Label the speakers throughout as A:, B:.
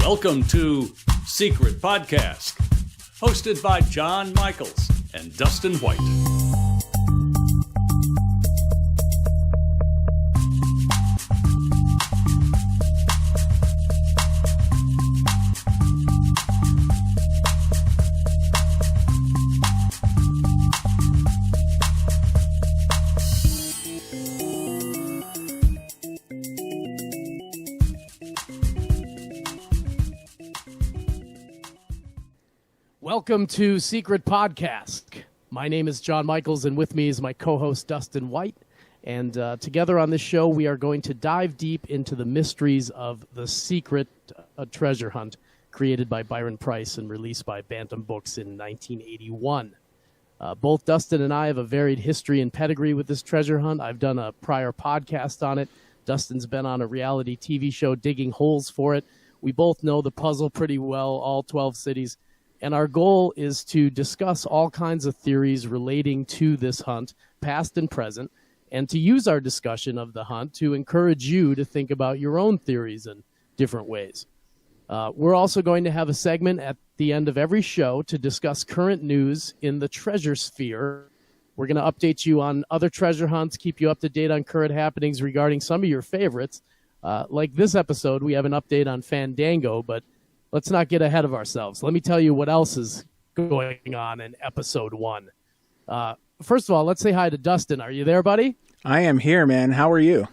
A: Welcome to Secret Podcasque, hosted by John Michaels and Dustin White.
B: Welcome to Secret Podcasque. My name is John Michaels, and with me is my co-host Dustin White. And together on this show, we are going to dive deep into the mysteries of the secret treasure hunt created by Byron Priess and released by Bantam Books in 1981. Both Dustin and I have a varied history and pedigree with this treasure hunt. I've done a prior podcast on it. Dustin's been on a reality TV show digging holes for it. We both know the puzzle pretty well, all 12 cities. And our goal is to discuss all kinds of theories relating to this hunt, past and present, and to use our discussion of the hunt to encourage you to think about your own theories in different ways. We're also going to have a segment at the end of every show to discuss current news in the treasure sphere. We're going to update you on other treasure hunts, keep you up to date on current happenings regarding some of your favorites. Like this episode, we have an update on Fandango, but let's not get ahead of ourselves. Let me tell you what else is going on in episode 1. First of all, let's say hi to Dustin. Are you there, buddy?
C: I am here, man. How are you?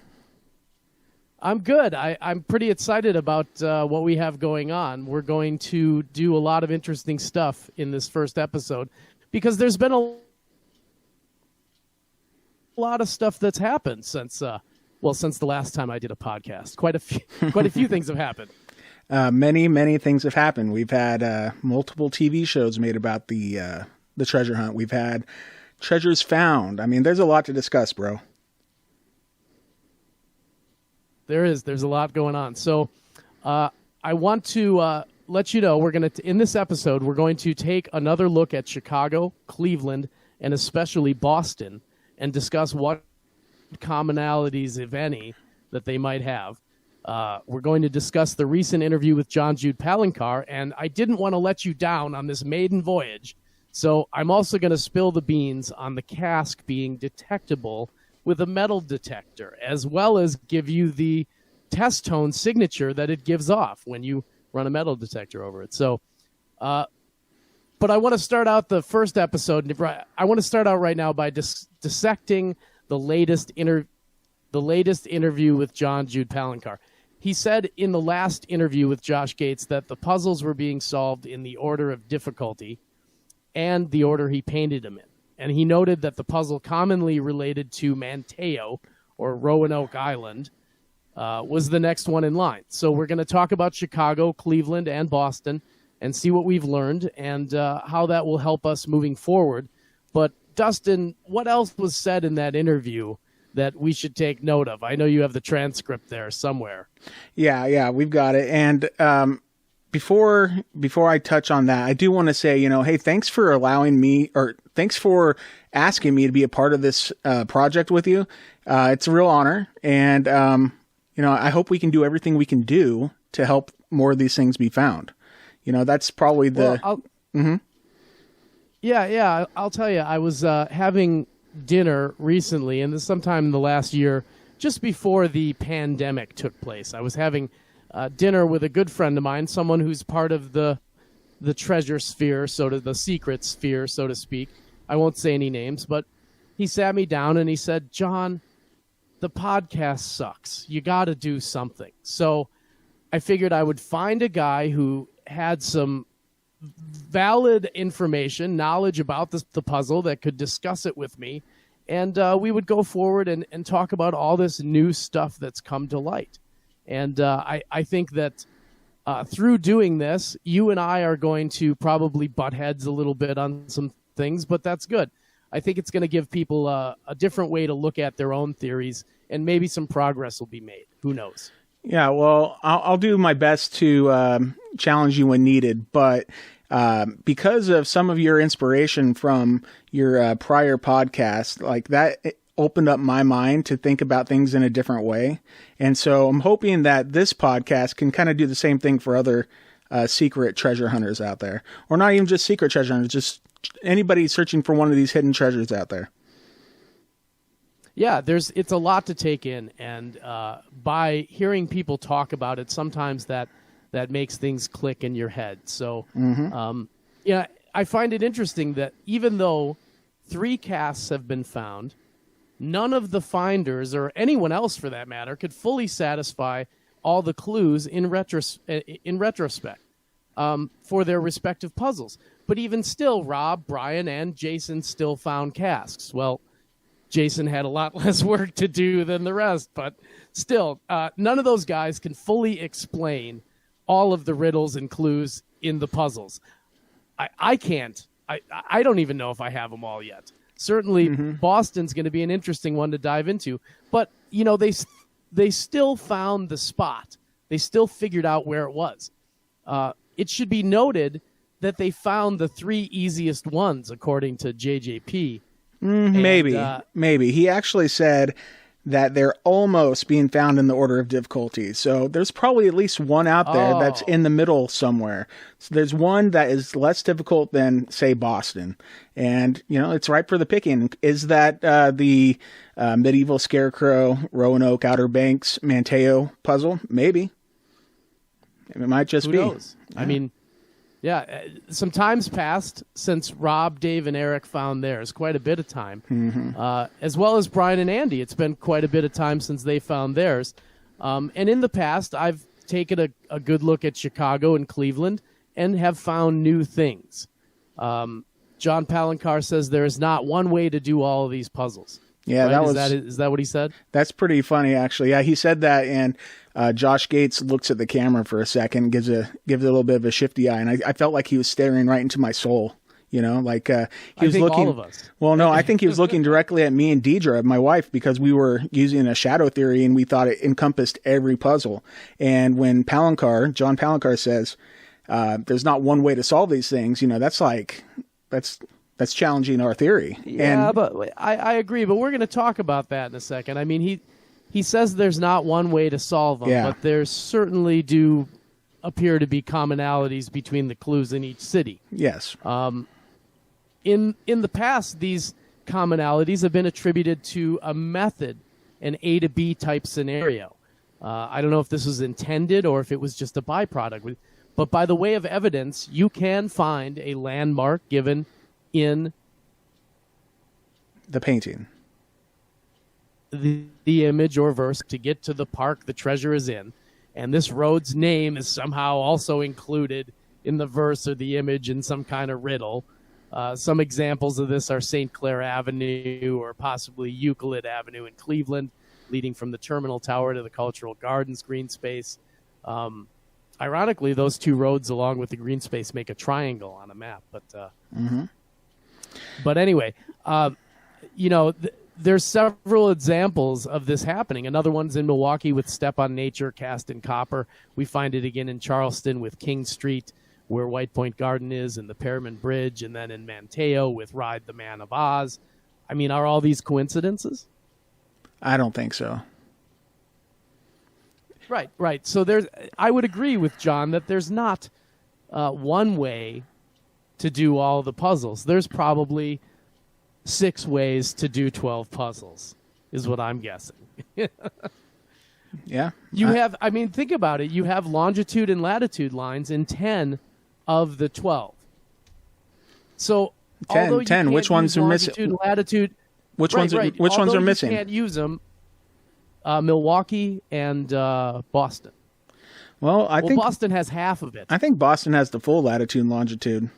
B: I'm good. I'm pretty excited about what we have going on. We're going to do a lot of interesting stuff in this first episode because there's been a lot of stuff that's happened since the last time I did a podcast. Quite a few things have happened.
C: Many things have happened. We've had multiple TV shows made about the treasure hunt. We've had treasures found. I mean, there's a lot to discuss, bro.
B: There's a lot going on. So I want to let you know in this episode, we're going to take another look at Chicago, Cleveland, and especially Boston and discuss what commonalities, if any, that they might have. We're going to discuss the recent interview with John Jude Palancar, and I didn't want to let you down on this maiden voyage, so I'm also going to spill the beans on the casque being detectable with a metal detector, as well as give you the test tone signature that it gives off when you run a metal detector over it. So, but I want to start out the first episode. I want to start out right now by dissecting the latest interview with John Jude Palancar. He said in the last interview with Josh Gates that the puzzles were being solved in the order of difficulty and the order he painted them in. And he noted that the puzzle commonly related to Manteo, or Roanoke Island, was the next one in line. So we're going to talk about Chicago, Cleveland, and Boston and see what we've learned and how that will help us moving forward. But Dustin, what else was said in that interview that we should take note of? I know you have the transcript there somewhere. Yeah,
C: we've got it. And before I touch on that, I do want to say, hey, thanks for thanks for asking me to be a part of this project with you. It's a real honor. And, I hope we can do everything we can do to help more of these things be found. That's probably the...
B: Yeah, I'll tell you, I was having dinner recently, and this sometime in the last year, just before the pandemic took place. I was having dinner with a good friend of mine, someone who's part of the treasure sphere, the secret sphere, so to speak. I won't say any names, but he sat me down and he said, John, the podcast sucks. You got to do something. So I figured I would find a guy who had some valid information, knowledge about the puzzle that could discuss it with me, and we would go forward and talk about all this new stuff that's come to light. And I think that through doing this, you and I are going to probably butt heads a little bit on some things, but that's good. I think it's going to give people a different way to look at their own theories, and maybe some progress will be made. Who knows?
C: Yeah, well, I'll do my best to challenge you when needed, but because of some of your inspiration from your prior podcast, like that, opened up my mind to think about things in a different way. And so I'm hoping that this podcast can kind of do the same thing for other secret treasure hunters out there, or not even just secret treasure hunters, just anybody searching for one of these hidden treasures out there.
B: Yeah, it's a lot to take in, and by hearing people talk about it, sometimes that makes things click in your head. So, yeah, I find it interesting that even though 3 casques have been found, none of the finders, or anyone else for that matter, could fully satisfy all the clues in retrospect for their respective puzzles. But even still, Rob, Brian, and Jason still found casques. Well, Jason had a lot less work to do than the rest, but still, none of those guys can fully explain all of the riddles and clues in the puzzles. I can't. I don't even know if I have them all yet. Certainly, Boston's going to be an interesting one to dive into. But, you know, they still found the spot. They still figured out where it was. It should be noted that they found the 3 easiest ones, according to JJP.
C: Maybe. He actually said that they're almost being found in the order of difficulty. So there's probably at least one out there that's in the middle somewhere. So there's one that is less difficult than, say, Boston. And, you know, it's ripe for the picking. Is that the medieval scarecrow, Roanoke, Outer Banks, Manteo puzzle? Maybe. It might just
B: Who
C: be.
B: knows? I mean, yeah, some time's passed since Rob, Dave, and Eric found theirs. Quite a bit of time. As well as Brian and Andy. It's been quite a bit of time since they found theirs. And in the past, I've taken a good look at Chicago and Cleveland and have found new things. John Palancar says there is not one way to do all of these puzzles.
C: Yeah,
B: right? Is that what he said?
C: That's pretty funny, actually. Yeah, he said that, and Josh Gates looks at the camera for a second, gives a little bit of a shifty eye, and I felt like he was staring right into my soul. You know, like he was looking.
B: All of us.
C: Well, no, I think he was looking directly at me and Deidre, my wife, because we were using a shadow theory, and we thought it encompassed every puzzle. And when John Palancar says there's not one way to solve these things, you know, that's challenging our theory.
B: Yeah, but I agree. But we're going to talk about that in a second. I mean, he says there's not one way to solve them, but there certainly do appear to be commonalities between the clues in each city.
C: Yes.
B: In the past, these commonalities have been attributed to a method, an A to B type scenario. I don't know if this was intended or if it was just a byproduct. But by the way of evidence, you can find a landmark given in
C: the painting,
B: the image or verse to get to the park the treasure is in. And this road's name is somehow also included in the verse or the image in some kind of riddle. Some examples of this are St. Clair Avenue or possibly Euclid Avenue in Cleveland, leading from the Terminal Tower to the Cultural Gardens green space. Ironically, those 2 roads along with the green space make a triangle on a map. But anyway, you know, there's several examples of this happening. Another one's in Milwaukee with Step on Nature, cast in copper. We find it again in Charleston with King Street, where White Point Garden is, and the Pearman Bridge, and then in Manteo with Ride the Man of Oz. I mean, are all these coincidences?
C: I don't think so.
B: Right. So I would agree with John that there's not one way to do all the puzzles. There's probably 6 ways to do 12 puzzles, is what I'm guessing.
C: Yeah.
B: I mean, think about it. You have longitude and latitude lines in 10 of the 12. So
C: 10. Which ones are missing?
B: Latitude.
C: Which ones are missing?
B: You can't use them. Milwaukee and Boston.
C: Well, I think
B: Boston has half of it.
C: I think Boston has the full latitude and longitude.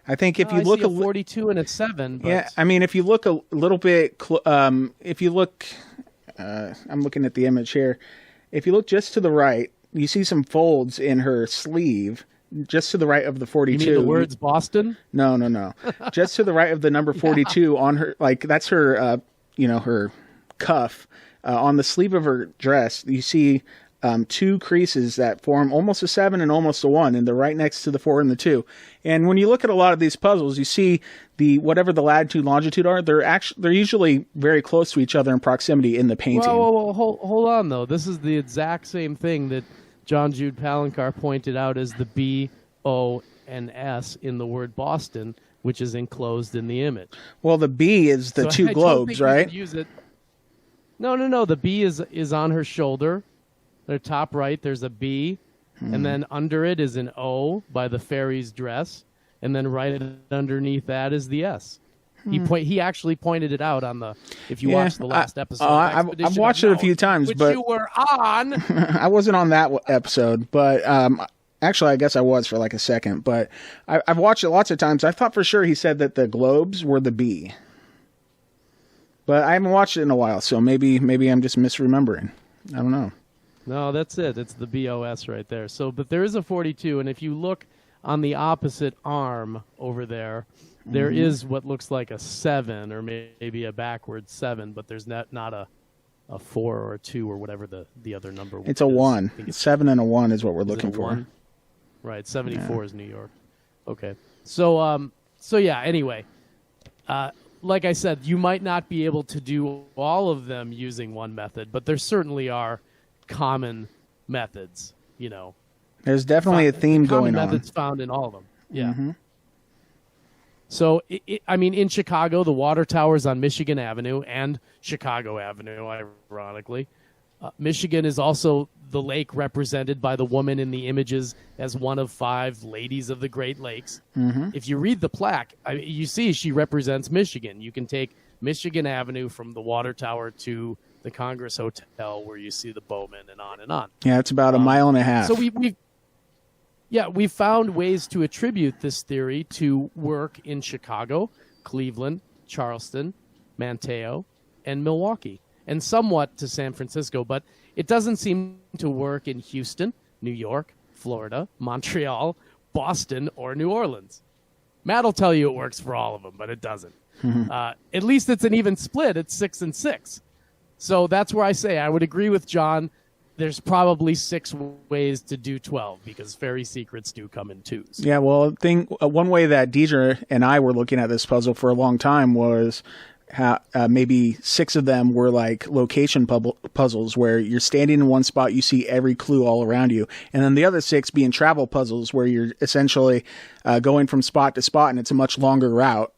C: I think if you look
B: a 42 and a 7. But...
C: Yeah, I mean, if you look a little bit, if you look, I'm looking at the image here. If you look just to the right, you see some folds in her sleeve, just to the right of the 42.
B: You mean the words Boston?
C: No. Just to the right of the number 42 on her, like that's her, her cuff on the sleeve of her dress. You see two creases that form almost a 7 and almost a 1, and they're right next to the 4 and the 2. And when you look at a lot of these puzzles, you see whatever the latitude, longitude are, they're usually very close to each other in proximity in the painting.
B: Whoa, hold on, though. This is the exact same thing that John Jude Palancar pointed out as the B, O, and S in the word Boston, which is enclosed in the image.
C: Well, the B is the two globes, right?
B: Use it. No. The B is on her shoulder. The top right, there's a B, and then under it is an O by the fairy's dress, and then right underneath that is the S. He actually pointed it out on if you watched the last episode.
C: I've watched it a few times,
B: which
C: but
B: you were on.
C: I wasn't on that episode, but actually, I guess I was for like a second. But I've watched it lots of times. I thought for sure he said that the globes were the B, but I haven't watched it in a while, so maybe I'm just misremembering. I don't know.
B: No, that's it. It's the BOS right there. So, but there is a 42, and if you look on the opposite arm over there, there is what looks like a 7 or maybe a backwards 7, but there's not a 4 or a 2 or whatever the other number was.
C: It's a 1. 7 and a 1 is what we're looking for.
B: 1? Right, 74 is New York. Okay. So yeah, anyway, like I said, you might not be able to do all of them using one method, but there certainly are common methods,
C: There's definitely a theme going on.
B: Methods found in all of them. Yeah. So, in Chicago, the water towers on Michigan Avenue and Chicago Avenue, ironically. Michigan is also the lake represented by the woman in the images as one of 5 ladies of the Great Lakes. If you read the plaque, you see she represents Michigan. You can take Michigan Avenue from the water tower to the Congress Hotel where you see the Bowman and on and on.
C: Yeah, it's about a mile and a half.
B: So we found ways to attribute this theory to work in Chicago, Cleveland, Charleston, Manteo, and Milwaukee, and somewhat to San Francisco, but it doesn't seem to work in Houston, New York, Florida, Montreal, Boston, or New Orleans. Matt will tell you it works for all of them, but it doesn't. At least it's an even split. It's 6 and 6. So that's where I say I would agree with John. There's probably 6 ways to do 12 because fairy secrets do come in 2s.
C: Yeah, well, one way that Deidre and I were looking at this puzzle for a long time was how maybe 6 of them were like location puzzles where you're standing in one spot, you see every clue all around you. And then the other 6 being travel puzzles where you're essentially going from spot to spot and it's a much longer route,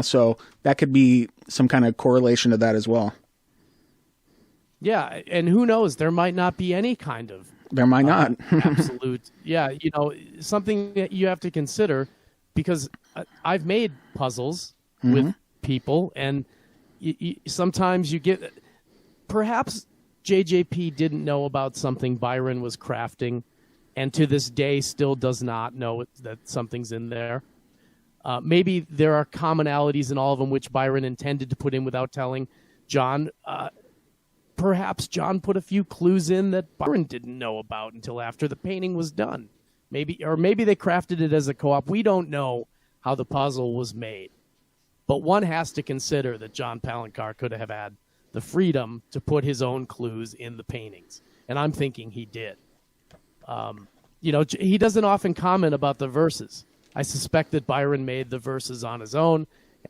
C: so that could be some kind of correlation to that as well.
B: Yeah, and who knows? There might not be any kind of...
C: There might not.
B: absolute... Yeah, something that you have to consider, because I've made puzzles with people, and sometimes you get... Perhaps JJP didn't know about something Byron was crafting, and to this day still does not know that something's in there. Maybe there are commonalities in all of them which Byron intended to put in without telling John... Perhaps John put a few clues in that Byron didn't know about until after the painting was done. Maybe they crafted it as a co-op. We don't know how the puzzle was made. But one has to consider that John Palancar could have had the freedom to put his own clues in the paintings. And I'm thinking he did. He doesn't often comment about the verses. I suspect that Byron made the verses on his own,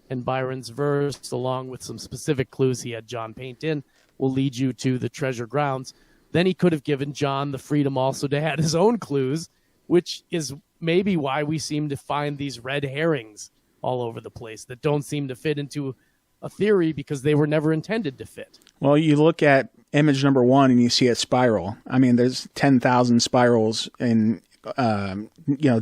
B: and Byron's verse, along with some specific clues he had John paint in, will lead you to the treasure grounds. Then he could have given John the freedom also to add his own clues, which is maybe why we seem to find these red herrings all over the place that don't seem to fit into a theory because they were never intended to fit.
C: Well, you look at image number 1 and you see a spiral. I mean, there's 10,000 spirals in,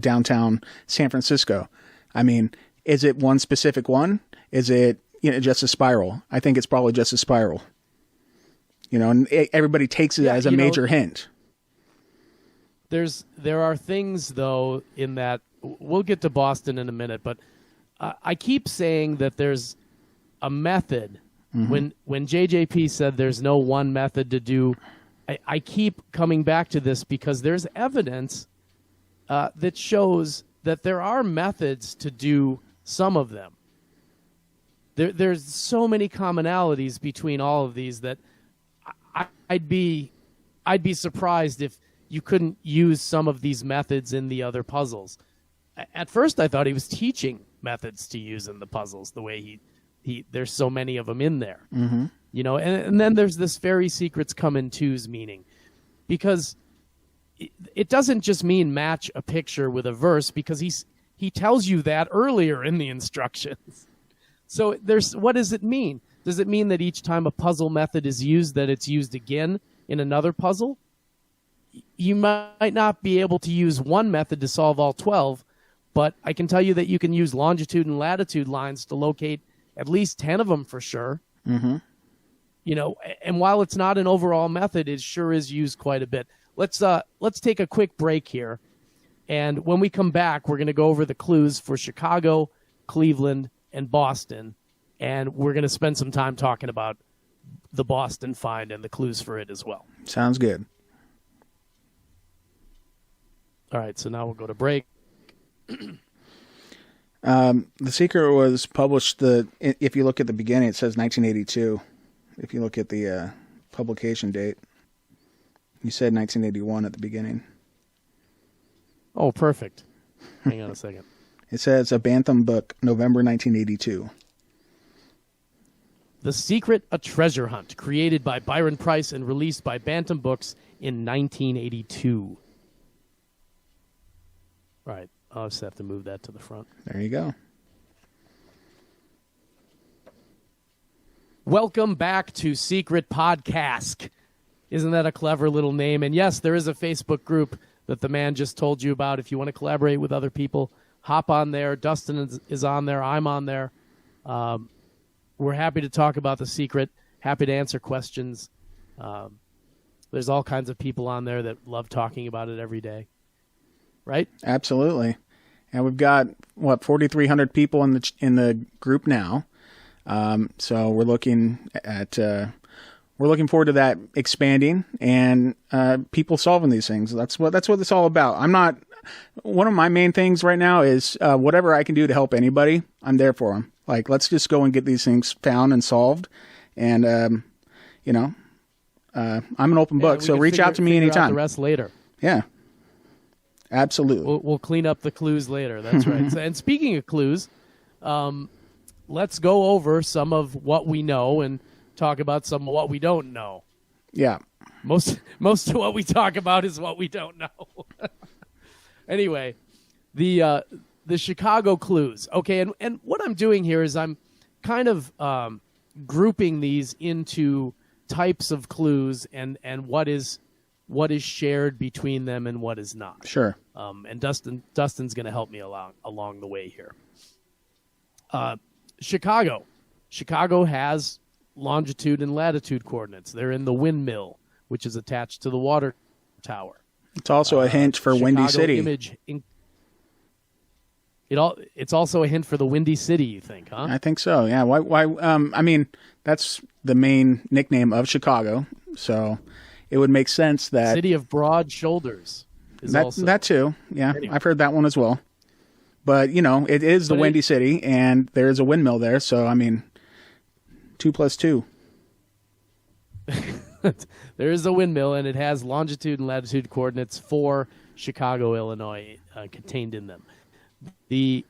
C: downtown San Francisco. I mean, is it one specific one? Is it, just a spiral? I think it's probably just a spiral. And everybody takes it as a major hint.
B: There are things, though, in that we'll get to Boston in a minute, but I keep saying that there's a method. When JJP said there's no one method to do, I keep coming back to this because there's evidence that shows that there are methods to do some of them. There's so many commonalities between all of these that I'd be I'd be surprised if you couldn't use some of these methods in the other puzzles. At first, I thought he was teaching methods to use in the puzzles, the way there's so many of them in there.
C: Mm-hmm.
B: You know, and then there's this fairy secrets come in twos meaning, because it doesn't just mean match a picture with a verse, because he tells you that earlier in the instructions. So what does it mean? Does it mean that each time a puzzle method is used, that it's used again in another puzzle? You might not be able to use one method to solve all 12, but I can tell you that you can use longitude and latitude lines to locate at least 10 of them for sure.
C: Mm-hmm.
B: You know, and while it's not an overall method, it sure is used quite a bit. Let's take a quick break here, and when we come back, we're going to go over the clues for Chicago, Cleveland, and Boston, and we're going to spend some time talking about the Boston find and the clues for it as well.
C: Sounds good.
B: All right, so now we'll go to break.
C: The Secret was published, if you look at the beginning, it says 1982. If you look at the publication date, you said 1981 at the beginning.
B: Oh, perfect. Hang on a second.
C: It says a Bantam book, November 1982.
B: The Secret, a Treasure Hunt, created by Byron Priess and released by Bantam Books in 1982. All right, I'll just have to move that to the front.
C: There you go.
B: Welcome back to Secret Podcasque. Isn't that a clever little name? And yes, there is a Facebook group that the man just told you about. If you want to collaborate with other people, hop on there. Dustin is on there. I'm on there. We're happy to talk about The Secret, happy to answer questions. There's all kinds of people on there that love talking about it every day. Right?
C: Absolutely. And we've got, 4,300 people in the group now. So we're looking forward to that expanding and people solving these things. That's what it's all about. One of my main things right now is whatever I can do to help anybody, I'm there for them. Like, let's just go and get these things found and solved. And, I'm an open book, so reach out to me anytime.
B: The rest later.
C: Yeah, absolutely.
B: We'll clean up the clues later. That's right. And speaking of clues, let's go over some of what we know and talk about some of what we don't know.
C: Yeah.
B: Most of what we talk about is what we don't know. Anyway, the Chicago clues. Okay, and what I'm doing here is I'm kind of grouping these into types of clues and what is shared between them and what is not.
C: Sure.
B: And Dustin's going to help me along the way here. Chicago has longitude and latitude coordinates. They're in the windmill, which is attached to the water tower.
C: It's also a hint for Windy City.
B: It's also a hint for the Windy City, you think, huh?
C: I think so. Yeah. Why? I mean, that's the main nickname of Chicago, so it would make sense that
B: City of Broad Shoulders is
C: that too. Yeah, anyway. I've heard that one as well. But it is the Windy City, and there's a windmill there. So I mean, 2 + 2.
B: There is a windmill, and it has longitude and latitude coordinates for Chicago, Illinois, contained in them. The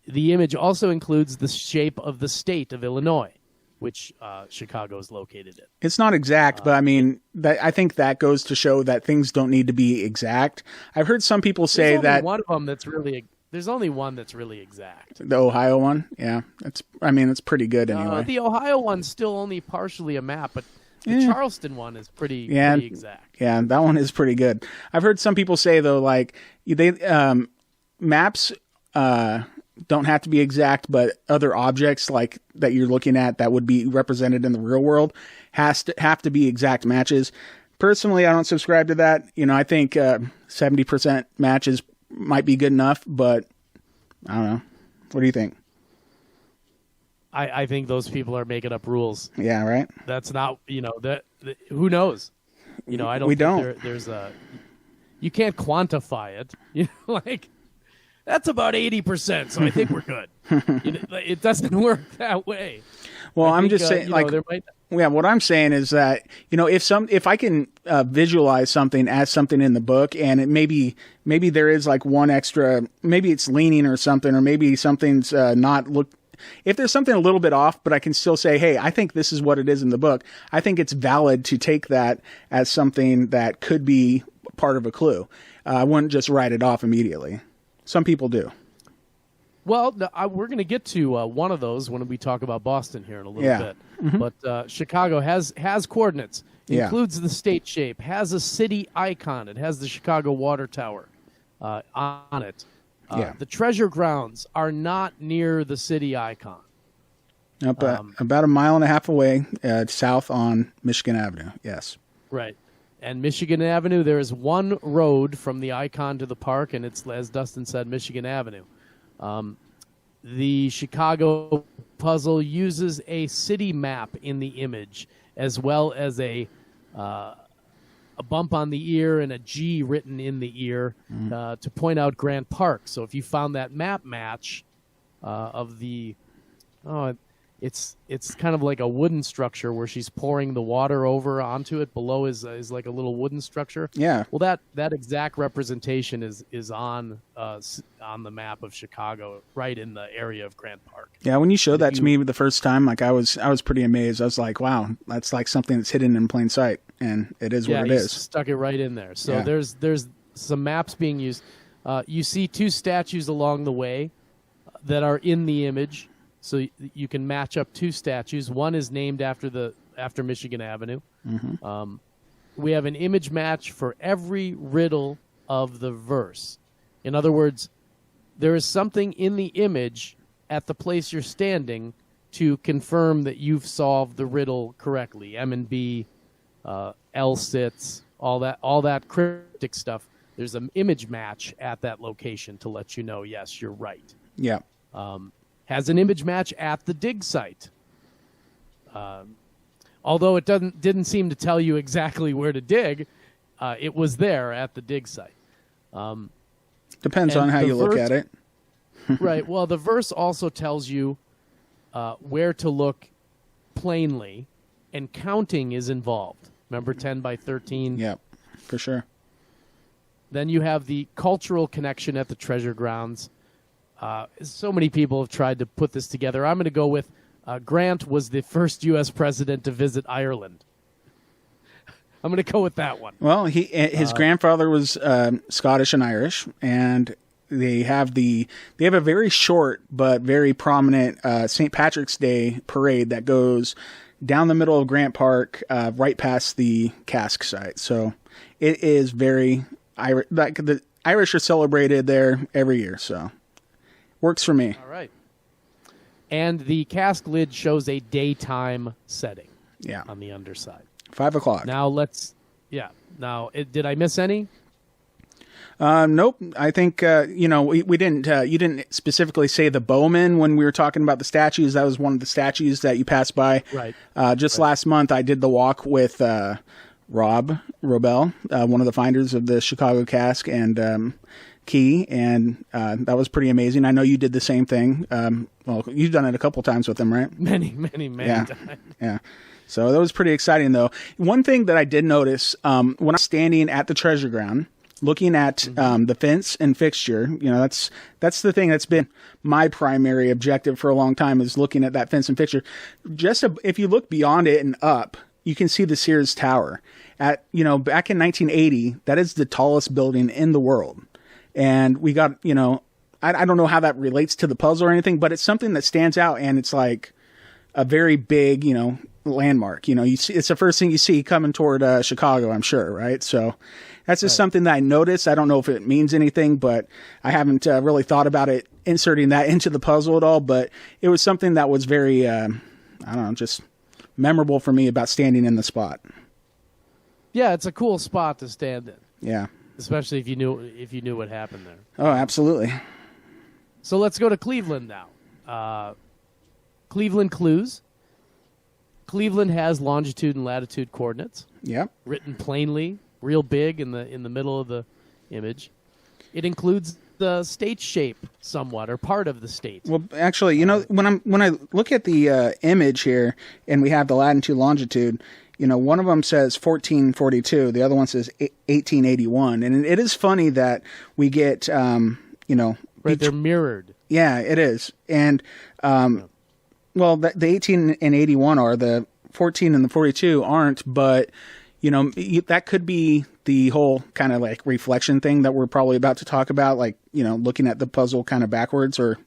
B: image also includes the shape of the state of Illinois, which Chicago is located in.
C: It's not exact, but I mean, I think that goes to show that things don't need to be exact. I've heard some people say that
B: one of them that's really. There's only one that's really exact.
C: The Ohio one, yeah. It's pretty good anyway.
B: The Ohio one's still only partially a map, but the Charleston one is pretty exact.
C: Yeah, that one is pretty good. I've heard some people say though, like maps don't have to be exact, but other objects like that you're looking at that would be represented in the real world have to be exact matches. Personally, I don't subscribe to that. I think 70% matches might be good enough, but I don't know. What do you think?
B: I think those people are making up rules.
C: Yeah, right.
B: That's not, who knows? I don't.
C: We don't.
B: There's you can't quantify it. that's about 80%. So I think we're good. It doesn't work that way.
C: Well, I'm just saying, yeah, what I'm saying is that, if I can visualize something as something in the book, and it maybe there is like one extra, maybe it's leaning or something, or maybe something's if there's something a little bit off, but I can still say, hey, I think this is what it is in the book. I think it's valid to take that as something that could be part of a clue. I wouldn't just write it off immediately. Some people do.
B: Well, we're going to get to one of those when we talk about Boston here in a little bit. Mm-hmm. But Chicago has coordinates, includes the state shape, has a city icon. It has the Chicago Water Tower on it. The treasure grounds are not near the city icon.
C: About a mile and a half away, south on Michigan Avenue, yes.
B: Right. And Michigan Avenue, there is one road from the icon to the park, and it's, as Dustin said, Michigan Avenue. The Chicago puzzle uses a city map in the image, as well as a bump on the ear and a G written in the ear to point out Grant Park. So if you found that map match of the, it's kind of like a wooden structure where she's pouring the water over onto it. Below is like a little wooden structure.
C: Yeah.
B: Well, that exact representation is on the map of Chicago, right in the area of Grant Park.
C: Yeah. When you showed that to me the first time, like I was pretty amazed. I was like, wow, that's like something that's hidden in plain sight, and it is what it is.
B: Stuck it right in there. So there's some maps being used. You see two statues along the way that are in the image. So you can match up two statues. One is named after Michigan Avenue. Mm-hmm. We have an image match for every riddle of the verse. In other words, there is something in the image at the place you're standing to confirm that you've solved the riddle correctly. M and B, L sits, all that cryptic stuff. There's an image match at that location to let you know, yes, you're right.
C: Yeah.
B: Has an image match at the dig site. Although it didn't seem to tell you exactly where to dig, it was there at the dig site.
C: Depends on how you look at it.
B: Right. Well, the verse also tells you where to look plainly, and counting is involved. Remember 10 by 13?
C: Yep, for sure.
B: Then you have the cultural connection at the treasure grounds. So many people have tried to put this together. I'm going to go with Grant was the first U.S. president to visit Ireland. I'm going to go with that one.
C: Well, his grandfather was Scottish and Irish, and they have a very short but very prominent St. Patrick's Day parade that goes down the middle of Grant Park, right past the casques site. So it is very Irish. Like the Irish are celebrated there every year, so. Works for me.
B: All right. And the cask lid shows a daytime setting.
C: Yeah.
B: On the underside.
C: 5 o'clock.
B: Now Now, did I miss any?
C: Nope. I think, we didn't, you didn't specifically say the Bowman when we were talking about the statues. That was one of the statues that you passed by.
B: Right.
C: Last month, I did the walk with, Rob Robel, one of the finders of the Chicago cask, and, Key, and that was pretty amazing. I know you did the same thing. Well, you've done it a couple times with them, right?
B: Many times.
C: Yeah. So that was pretty exciting, though. One thing that I did notice when I'm standing at the treasure ground, looking at the fence and fixture, that's the thing that's been my primary objective for a long time, is looking at that fence and fixture. If you look beyond it and up, you can see the Sears Tower. Back in 1980, that is the tallest building in the world. And we got, I don't know how that relates to the puzzle or anything, but it's something that stands out, and it's like a very big, landmark. You see, it's the first thing you see coming toward Chicago, I'm sure, right? So that's just something that I noticed. I don't know if it means anything, but I haven't really thought about it, inserting that into the puzzle at all. But it was something that was very, just memorable for me about standing in the spot.
B: Yeah, it's a cool spot to stand in.
C: Yeah.
B: Especially if you knew what happened there.
C: Oh, absolutely.
B: So let's go to Cleveland now. Cleveland clues. Cleveland has longitude and latitude coordinates.
C: Yep.
B: Written plainly, real big in the middle of the image. It includes the state shape somewhat, or part of the state.
C: Well, actually, when I look at the image here, and we have the latitude, longitude, one of them says 1442, the other one says 1881, and it is funny that we get,
B: right, they're mirrored.
C: Yeah, it is, and well, the 18 and 81 are, the 14 and the 42 aren't, but that could be the whole kind of like reflection thing that we're probably about to talk about, like, looking at the puzzle kind of backwards or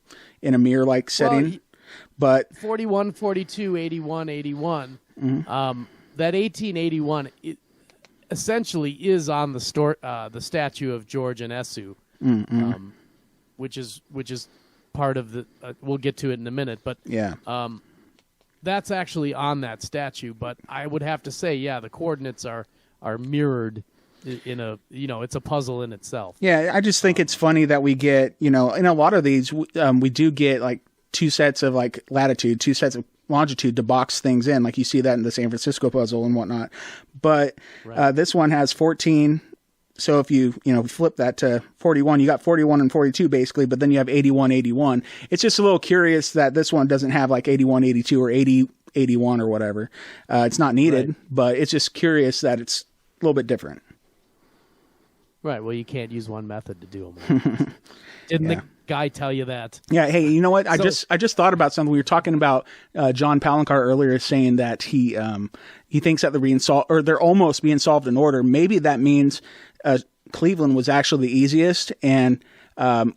C: in a mirror like setting.
B: Well,
C: but
B: 41, 42, 81, 81, that 1881 essentially is on the statue of George and Essu, which is part of the. We'll get to it in a minute, but
C: yeah,
B: that's actually on that statue. But I would have to say, yeah, the coordinates are mirrored in a, it's a puzzle in itself.
C: Yeah, I just think it's funny that we get, in a lot of these, we do get like two sets of like latitude, two sets of longitude to box things in, like you see that in the San Francisco puzzle and whatnot. But this one has 14. So if you flip that to 41, you got 41 and 42 basically, but then you have 81, 81. It's just a little curious that this one doesn't have like 81, 82 or 80, 81 or whatever. It's not needed, but it's just curious that it's a little bit different.
B: Right. Well, you can't use one method to do them. Didn't the guy tell you that?
C: Yeah. Hey, you know what? I just thought about something. We were talking about John Palancar earlier, saying that he thinks that they're almost being solved in order. Maybe that means Cleveland was actually the easiest, and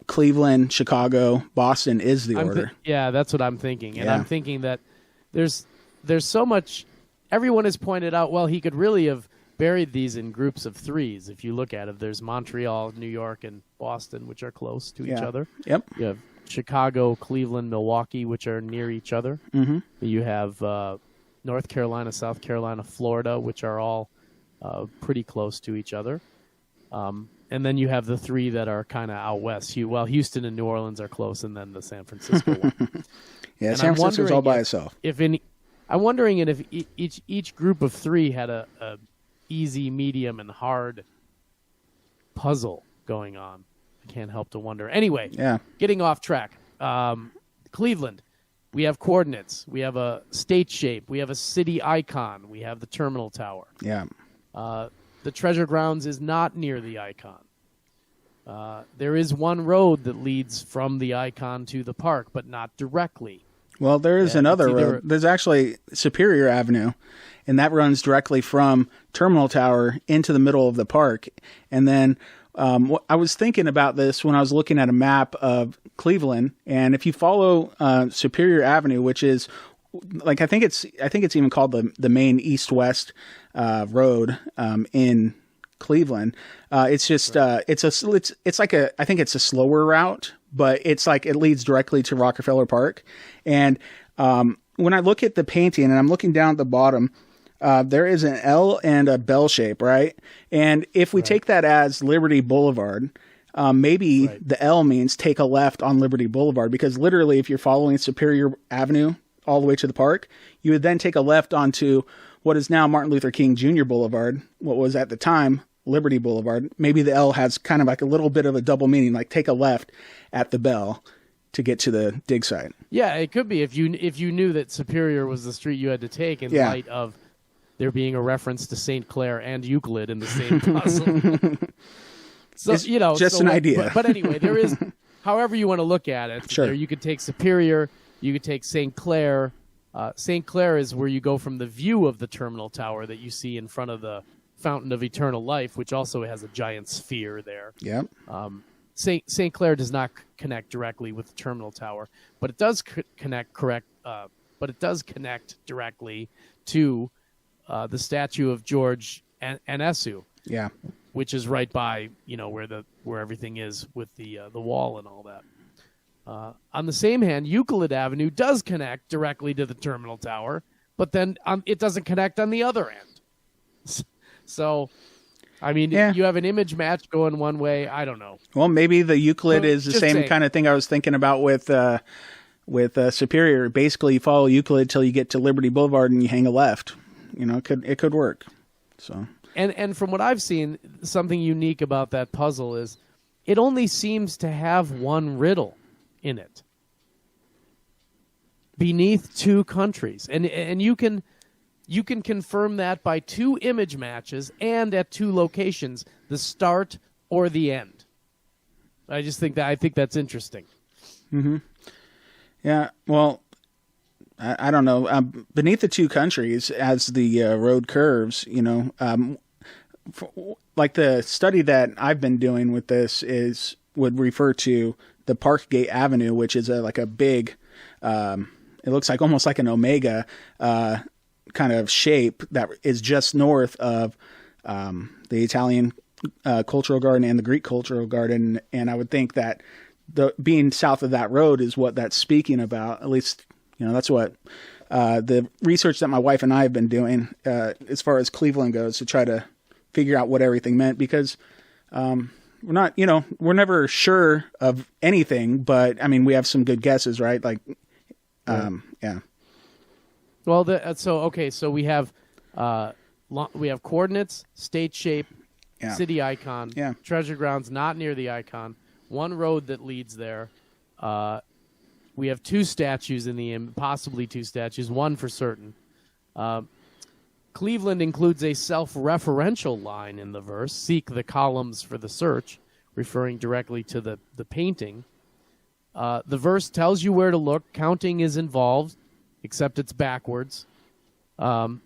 C: Cleveland, Chicago, Boston is the order.
B: Yeah, that's what I'm thinking, and I'm thinking that there's so much. Everyone has pointed out, well, he could really have buried these in groups of threes. If you look at it, there's Montreal, New York, and Boston, which are close to each other.
C: Yep.
B: You have Chicago, Cleveland, Milwaukee, which are near each other. Mm-hmm. You have North Carolina, South Carolina, Florida, which are all pretty close to each other. And then you have the three that are kind of out west. Houston and New Orleans are close, and then the San Francisco one.
C: Yeah, and San Francisco's all by itself.
B: I'm wondering if each group of three had a easy, medium, and hard puzzle going on. I can't help to wonder. Anyway, getting off track. Cleveland, we have coordinates. We have a state shape. We have a city icon. We have the terminal tower.
C: Yeah.
B: The treasure grounds is not near the icon. There is one road that leads from the icon to the park, but not directly.
C: Well, there is another road. There's actually Superior Avenue, and that runs directly from Terminal Tower into the middle of the park. And then I was thinking about this when I was looking at a map of Cleveland, and if you follow Superior Avenue, which is like I think it's even called the main east-west road in Cleveland. It's just I think it's a slower route, but it's like it leads directly to Rockefeller Park. And when I look at the painting and I'm looking down at the bottom, there is an L and a bell shape, right? And if we take that as Liberty Boulevard, maybe the L means take a left on Liberty Boulevard, because literally if you're following Superior Avenue all the way to the park, you would then take a left onto what is now Martin Luther King Jr. Boulevard, what was at the time Liberty Boulevard. Maybe the L has kind of like a little bit of a double meaning, like take a left at the bell to get to the dig site. Yeah,
B: it could be if you knew that Superior was the street you had to take in light of there being a reference to St. Clair and Euclid in the same puzzle. So
C: it's just an idea.
B: But anyway, there is, however you want to look at it.
C: Sure.
B: There, you could take Superior, you could take St. Clair. St. Clair is where you go from the view of the terminal tower that you see in front of the Fountain of Eternal Life, which also has a giant sphere there.
C: Yep.
B: St. Clair does not connect directly with the terminal tower, but it does connect directly to the statue of George and Essu.
C: Yeah.
B: Which is right by where everything is with the wall and all that. On the same hand, Euclid Avenue does connect directly to the terminal tower, but then it doesn't connect on the other end. So, I mean, you have an image match going one way. I don't know.
C: Well, maybe the Euclid is the same kind of thing I was thinking about with Superior. Basically, you follow Euclid till you get to Liberty Boulevard and you hang a left. It could work. So.
B: And from what I've seen, something unique about that puzzle is it only seems to have one riddle in it. Beneath two countries. And you can confirm that by 2 image matches and at 2 locations, the start or the end. I think that's interesting.
C: Mm-hmm. Yeah, well, I don't know. Beneath the two countries, as the road curves, like the study that I've been doing with this would refer to the Parkgate Avenue, which is like a big, it looks like almost like an omega kind of shape that is just north of the Italian cultural garden and the Greek cultural garden. And I would think that being south of that road is what that's speaking about. At least, that's what the research that my wife and I have been doing as far as Cleveland goes, to try to figure out what everything meant, because we're not, we're never sure of anything, but I mean, we have some good guesses, right? Like, yeah.
B: Well, so we have coordinates, state shape, city icon, treasure grounds not near the icon, one road that leads there. We have 2 statues in the image, possibly 2 statues, one for certain. Cleveland includes a self-referential line in the verse, seek the columns for the search, referring directly to the painting. The verse tells you where to look. Counting is involved, except it's backwards. There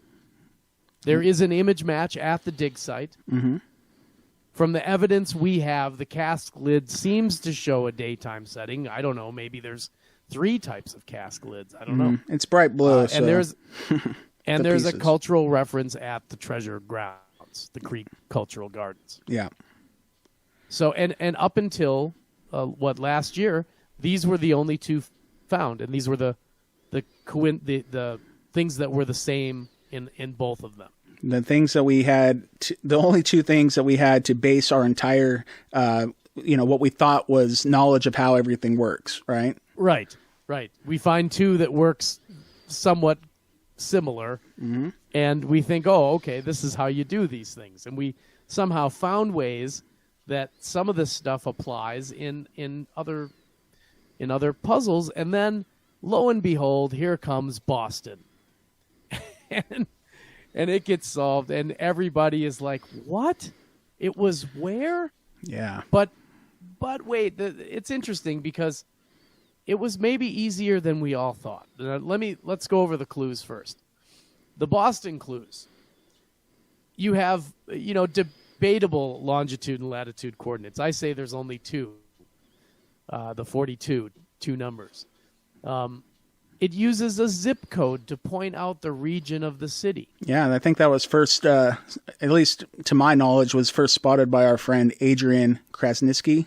B: is an image match at the dig site.
C: Mm-hmm.
B: From the evidence we have, the cask lid seems to show a daytime setting. I don't know. Maybe there's 3 types of cask lids. I don't know.
C: It's bright blue.
B: And there's a cultural reference at the treasure grounds, the Greek cultural gardens.
C: Yeah.
B: So and up until last year, these were the only 2 found, and these were the things that were the same in both of them.
C: The things that we had, the only 2 things that we had to base our entire, what we thought was knowledge of how everything works, right?
B: Right. We find 2 that works somewhat similar, and we think, oh, okay, this is how you do these things. And we somehow found ways that some of this stuff applies in other puzzles, and then, lo and behold, here comes Boston. And it gets solved, and everybody is like, what? It was where?
C: Yeah.
B: But wait, it's interesting because it was maybe easier than we all thought. Let's go over the clues first. The Boston clues. You have, debatable longitude and latitude coordinates. I say there's only 2. The 42, 2 numbers. It uses a zip code to point out the region of the city. Yeah,
C: I think that was first, at least to my knowledge, was first spotted by our friend Adrian Krasniski.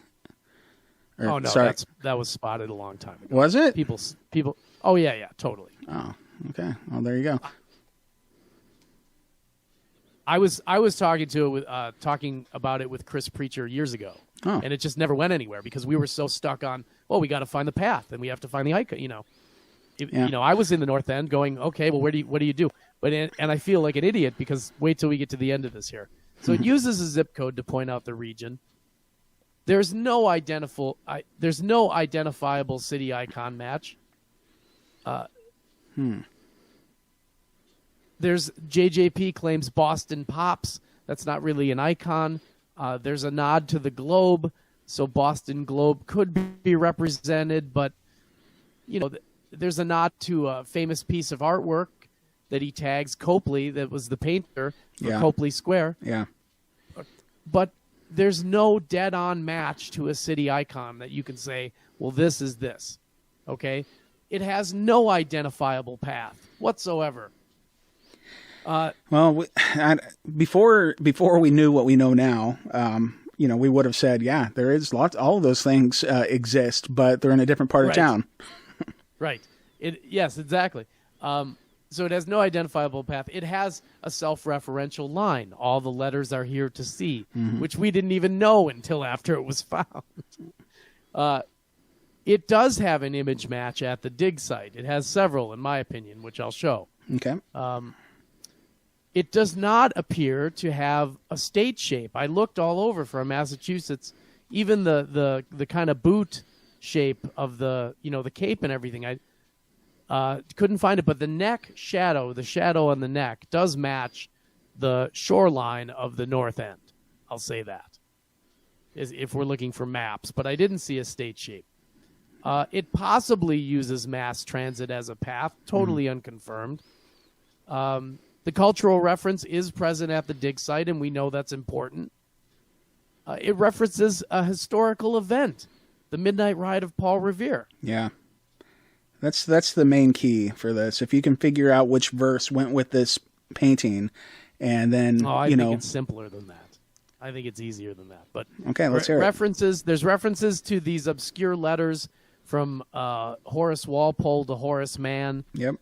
B: That was spotted a long time ago.
C: Was it?
B: People. Oh yeah, totally.
C: Oh, okay. Well, there you go.
B: I was talking about it with Chris Preacher years ago, and it just never went anywhere because we were so stuck on, we got to find the path and we have to find the icon. I was in the North End going, okay, well, what do you do? And I feel like an idiot because wait till we get to the end of this here. So it uses a zip code to point out the region. There's no identifiable city icon match. There's JJP claims Boston Pops. That's not really an icon. There's a nod to the globe, so Boston Globe could be represented, but there's a nod to a famous piece of artwork that he tags Copley, that was the painter for Copley Square.
C: Yeah.
B: But there's no dead-on match to a city icon that you can say, well, this is this. Okay? It has no identifiable path whatsoever.
C: Before we knew what we know now, we would have said, there is all of those things exist, but they're in a different part of town.
B: Right. Yes, exactly. So it has no identifiable path. It has a self-referential line. All the letters are here to see, which we didn't even know until after it was found. It does have an image match at the dig site. It has several, in my opinion, which I'll show.
C: Okay.
B: It does not appear to have a state shape. I looked all over for a Massachusetts, even the kind of boot shape of the cape and everything. I couldn't find it, but the shadow on the neck does match the shoreline of the north end. I'll say that, if we're looking for maps, but I didn't see a state shape. It possibly uses mass transit as a path, totally unconfirmed. The cultural reference is present at the dig site, and we know that's important. It references a historical event, the Midnight Ride of Paul Revere.
C: Yeah. That's the main key for this. If you can figure out which verse went with this painting, and then,
B: I think it's simpler than that. I think it's easier than that. But
C: okay, let's hear
B: it. There's references to these obscure letters from Horace Walpole to Horace Mann.
C: Yep.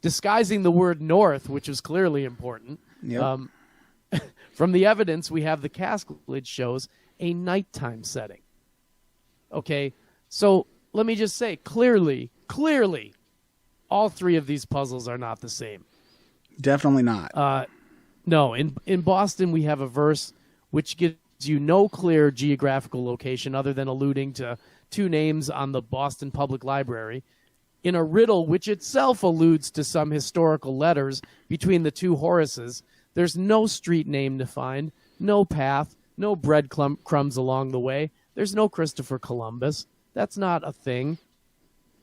B: Disguising the word north, which is clearly important.
C: Yep.
B: From the evidence, we have the cask lid shows a nighttime setting. Okay, so let me just say, clearly, all three of these puzzles are not the same.
C: Definitely not.
B: No, in Boston, we have a verse which gives you no clear geographical location other than alluding to two names on the Boston Public Library, in a riddle which itself alludes to some historical letters between the two Horaces. There's no street name to find, no path, no breadcrumbs along the way. There's no Christopher Columbus. That's not a thing.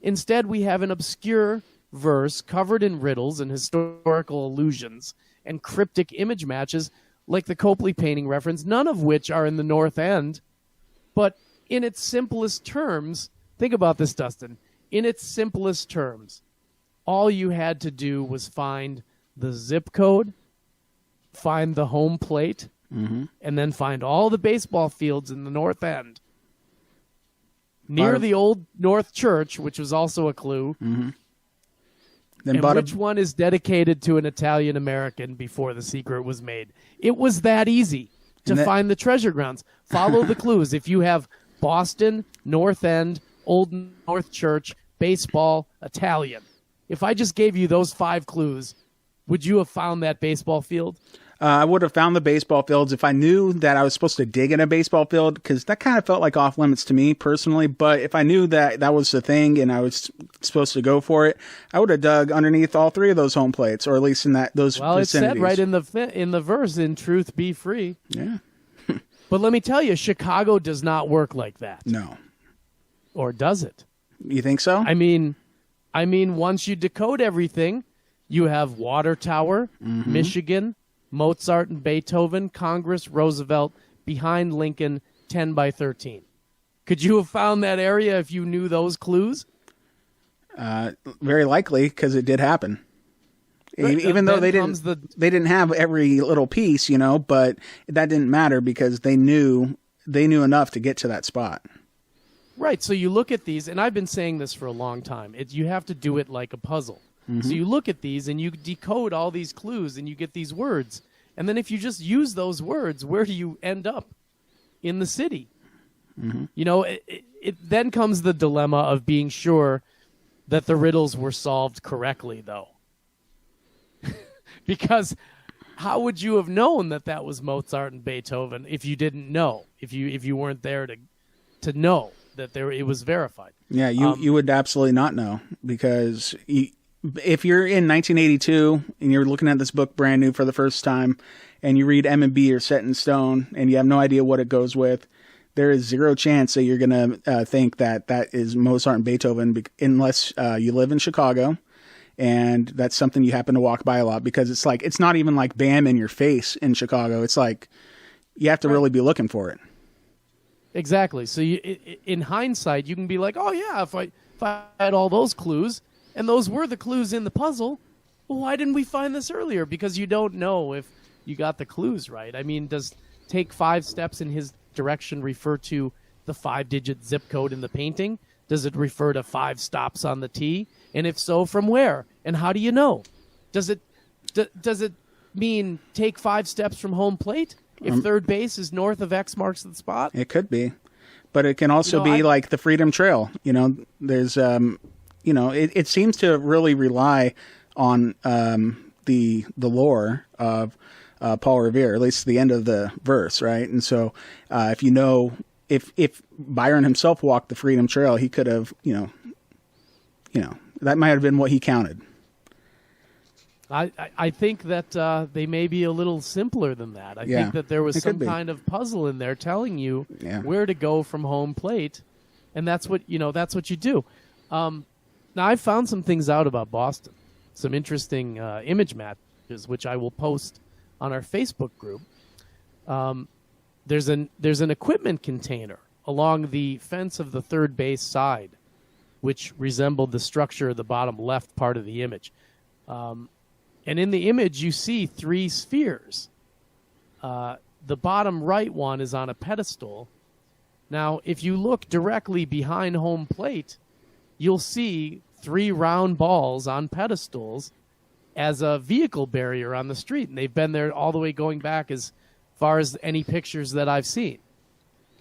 B: Instead, we have an obscure verse covered in riddles and historical allusions and cryptic image matches like the Copley painting reference, none of which are in the North End. But in its simplest terms, think about this, Dustin. In its simplest terms, all you had to do was find the zip code, find the home plate, and then find all the baseball fields in the North End. Near the old North Church, which was also a clue. Then and which one is dedicated to an Italian American before the secret was made? It was that easy to find the treasure grounds. Follow the clues. If you have Boston, North End, Old North Church, baseball, Italian. If I just gave you those 5 clues, would you have found that baseball field?
C: I would have found the baseball fields if I knew that I was supposed to dig in a baseball field, because that kind of felt like off limits to me personally. But if I knew that that was the thing and I was supposed to go for it, I would have dug underneath all 3 of those home plates, or at least in those vicinities.
B: It said right in the verse, "In truth, be free."
C: Yeah.
B: But let me tell you, Chicago does not work like that.
C: No.
B: Or does it?
C: You think so?
B: I mean, once you decode everything, you have Water Tower, Michigan, Mozart and Beethoven, Congress, Roosevelt, behind Lincoln, 10 by 13. Could you have found that area if you knew those clues?
C: Very likely, because it did happen. Even though they didn't have every little piece, but that didn't matter because they knew enough to get to that spot.
B: Right. So you look at these, and I've been saying this for a long time. You have to do it like a puzzle. So you look at these and you decode all these clues and you get these words. And then if you just use those words, where do you end up? In the city. It then comes the dilemma of being sure that the riddles were solved correctly, though. Because how would you have known that was Mozart and Beethoven if you didn't know? If you weren't there to know that it was verified?
C: Yeah, you would absolutely not know, because if you're in 1982 and you're looking at this book brand new for the first time, and you read M&B or Set in Stone, and you have no idea what it goes with, there is zero chance that you're going to think that is Mozart and Beethoven, unless you live in Chicago, and that's something you happen to walk by a lot, because it's not even like bam in your face in Chicago. It's like you have to really be looking for it.
B: Exactly. So in hindsight, you can be like, oh yeah, if I had all those clues, and those were the clues in the puzzle, well, why didn't we find this earlier? Because you don't know if you got the clues right. I mean, does take 5 steps in his direction refer to the 5-digit zip code in the painting? Does it refer to 5 stops on the T? And if so, from where? And how do you know? Does it mean take 5 steps from home plate? If third base is north of X marks the spot?
C: It could be. But it can also be like the Freedom Trail. There's... it seems to really rely on the lore of Paul Revere, at least the end of the verse, right? And so if you know, if Byron himself walked the Freedom Trail, he could have, that might have been what he counted.
B: I think that they may be a little simpler than that. I think that there was some kind of puzzle in there telling you where to go from home plate, and that's what you do. Now I found some things out about Boston, some interesting image matches, which I will post on our Facebook group. There's an equipment container along the fence of the third base side, which resembled the structure of the bottom left part of the image. And in the image, you see 3 spheres. The bottom right one is on a pedestal. Now, if you look directly behind home plate, you'll see 3 round balls on pedestals as a vehicle barrier on the street. And they've been there all the way going back as far as any pictures that I've seen.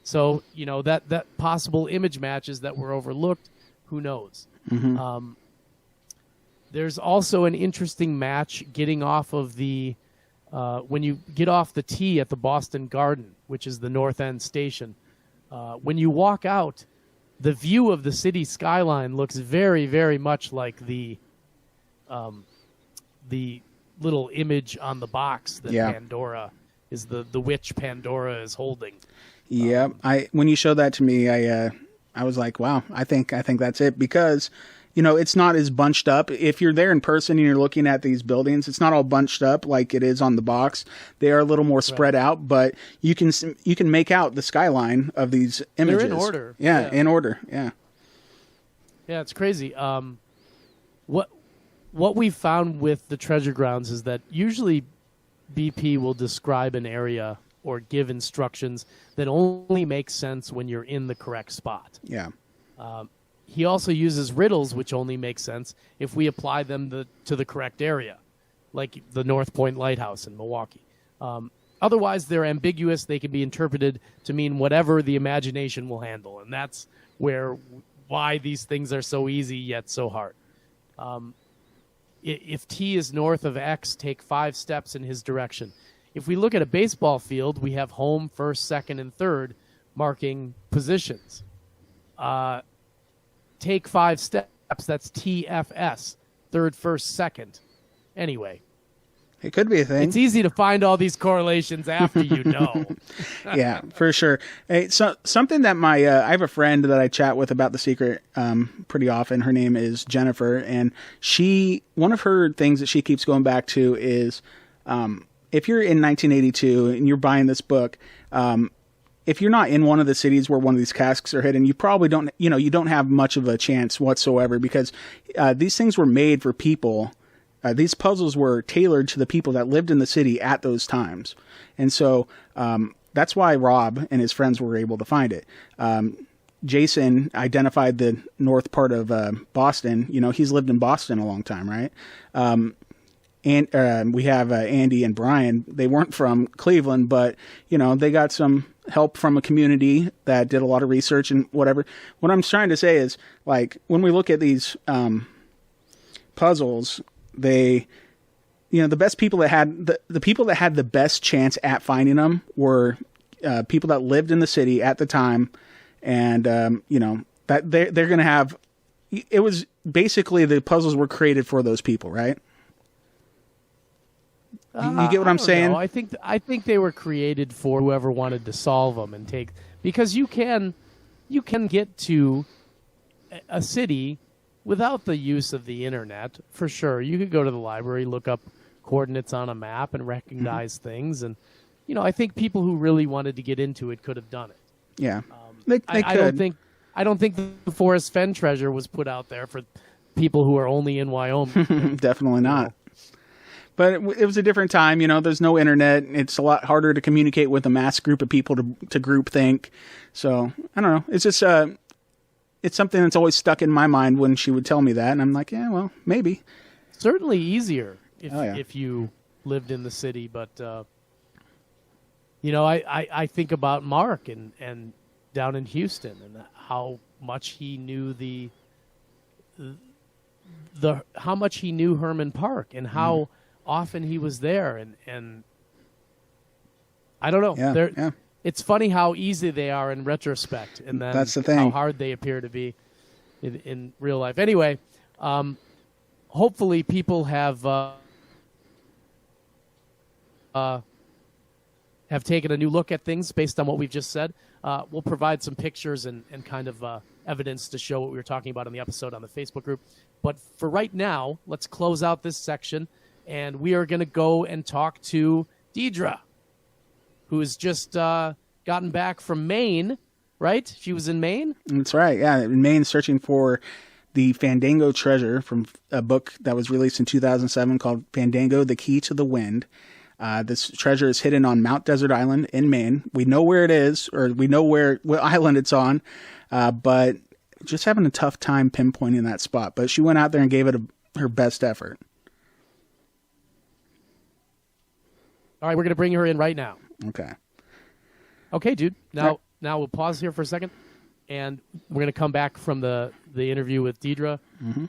B: So, that possible image matches that were overlooked, who knows? Mm-hmm. There's also an interesting match getting off of when you get off the T at the Boston Garden, which is the North End station. When you walk out, the view of the city skyline looks very, very much like the little image on the box that Pandora is the witch Pandora is holding. Yeah,
C: when you showed that to me, I was like, wow, I think that's it, because it's not as bunched up. If you're there in person and you're looking at these buildings, it's not all bunched up like it is on the box. They are a little more spread out, but you can make out the skyline of these images.
B: They're in order.
C: Yeah, in order. Yeah.
B: Yeah, it's crazy. What we've found with the treasure grounds is that usually BP will describe an area or give instructions that only make sense when you're in the correct spot.
C: Yeah.
B: He also uses riddles, which only make sense if we apply them to the correct area, like the North Point Lighthouse in Milwaukee. Otherwise, they're ambiguous. They can be interpreted to mean whatever the imagination will handle, and that's why these things are so easy yet so hard. If T is north of X, take 5 steps in his direction. If we look at a baseball field, we have home, first, second, and third marking positions. Take 5 steps, that's TFS, third, first, second. Anyway.
C: It could be a thing.
B: It's easy to find all these correlations after you know.
C: Yeah, for sure. Hey, so something that I have a friend that I chat with about The Secret pretty often. Her name is Jennifer, and one of her things that she keeps going back to is if you're in 1982 and you're buying this book, if you're not in one of the cities where one of these casques are hidden, you probably don't, you don't have much of a chance whatsoever, because these things were made for people. These puzzles were tailored to the people that lived in the city at those times. And so that's why Rob and his friends were able to find it. Jason identified the north part of Boston. He's lived in Boston a long time, right? And we have Andy and Brian. They weren't from Cleveland, but they got some help from a community that did a lot of research and whatever. What I'm trying to say is, like, when we look at these puzzles, the best people that had the people that had the best chance at finding them were people that lived in the city at the time, and that they're going to have. It was basically the puzzles were created for those people, right? You get what I'm saying?
B: I think they were created for whoever wanted to solve them and take, because you can get to a city without the use of the internet, for sure. You could go to the library, look up coordinates on a map, and recognize things. And I think people who really wanted to get into it could have done it.
C: Yeah, they could.
B: I don't think the Forest Fen treasure was put out there for people who are only in Wyoming.
C: Definitely not. But it was a different time, there's no internet. It's a lot harder to communicate with a mass group of people to group think. So, I don't know. It's just, it's something that's always stuck in my mind when she would tell me that. And I'm like, yeah, well, maybe.
B: Certainly easier if you lived in the city. But, I think about Mark and down in Houston and how much he knew how much he knew Herman Park and how often he was there, and I don't know.
C: Yeah.
B: It's funny how easy they are in retrospect, and then
C: That's the thing.
B: how hard they appear to be in real life. Anyway, hopefully people have taken a new look at things based on what we've just said. We'll provide some pictures and kind of evidence to show what we were talking about in the episode on the Facebook group. But for right now, let's close out this section, and we are going to go and talk to Deidre, who has just gotten back from Maine, right? She was in Maine?
C: That's right, yeah. In Maine, searching for the Fandango treasure from a book that was released in 2007 called Fandango, The Key to the Wind. This treasure is hidden on Mount Desert Island in Maine. We know where it is, or we know what island it's on, but just having a tough time pinpointing that spot. But she went out there and gave it her best effort.
B: All right, we're going to bring her in right now.
C: Okay,
B: dude. Now we'll pause here for a second, and we're going to come back from the interview with Deidre.
C: Mm-hmm.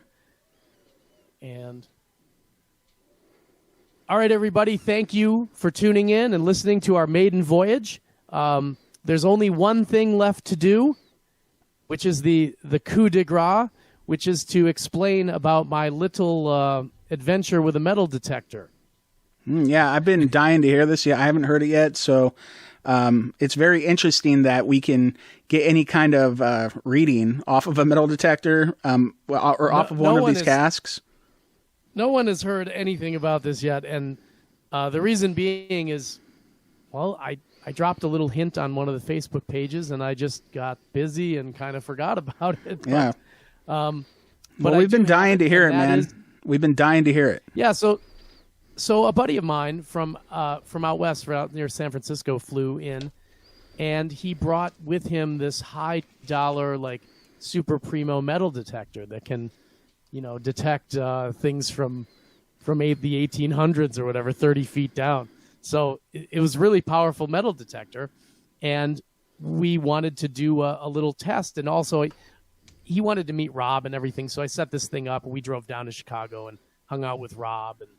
B: And all right, everybody, thank you for tuning in and listening to our maiden voyage. There's only one thing left to do, which is the coup de grace, which is to explain about my little adventure with a metal detector.
C: Yeah, I've been dying to hear this. Yeah, I haven't heard it yet, so it's very interesting that we can get any kind of reading off of a metal detector or off of one of these casques.
B: No one has heard anything about this yet, and the reason being is, well, I dropped a little hint on one of the Facebook pages, and I just got busy and kind of forgot about it.
C: Yeah.
B: But
C: we've been dying to hear it, man. We've been dying to hear it.
B: Yeah, so a buddy of mine from out west, out near San Francisco, flew in, and he brought with him this high-dollar, like, super primo metal detector that can, detect things from the 1800s or whatever, 30 feet down. So it was really powerful metal detector, and we wanted to do a little test, and also he wanted to meet Rob and everything, so I set this thing up, and we drove down to Chicago and hung out with Rob, and